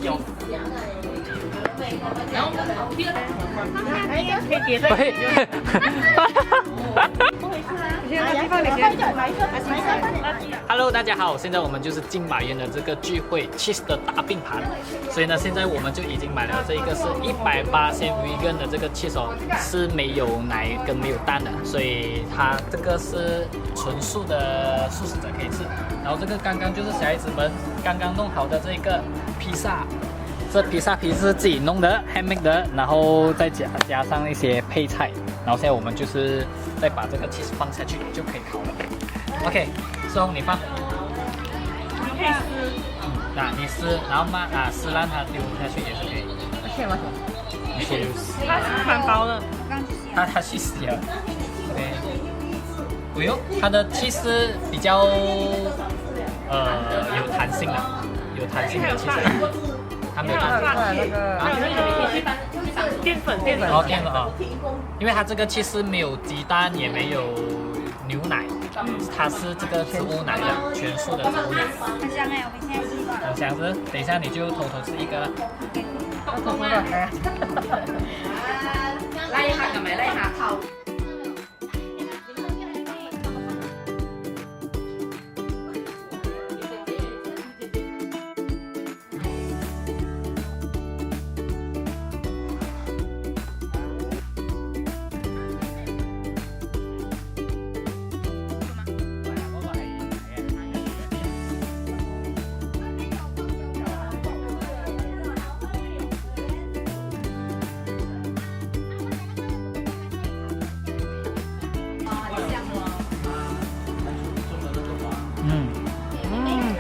有。然后第二可以叠在。Hello， 大家好，现在我们就是金马园的这个聚会 cheese 的大并盘，所以呢，现在我们就已经买了这一个是180% vegan 的这个 cheese 哦，是没有奶跟没有蛋的，所以它这个是纯素的素食者可以吃。然后这个刚刚就是小孩子们刚刚弄好的这个披萨。这披萨皮是自己弄的 handmade 的，然后再加上一些配菜，然后现在我们就是再把这个 cheese 放下去就可以烤了。OK， 世宏你放，可以撕，那你撕，然后撕烂它丢下去也是可以。你先它是蛮薄的，它去洗了。OK， 哎呦，它的 cheese 比较有弹性的，有弹性的 cheese。它没有蛋，那个淀粉哦，淀粉哦，因为它这个其实没有鸡蛋，也没有牛奶，它是这个植物奶的，全素的植物奶。很香哎，我们现在吃吧。很香是，等一下你就偷偷吃一个了。拉一下咁咪拉一下。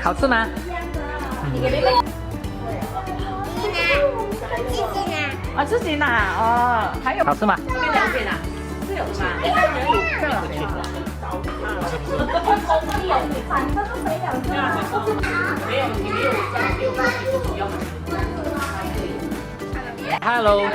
好吃吗？啊，自己拿哦，还有好吃吗？这两片啊，这有吗？这两片。Hello。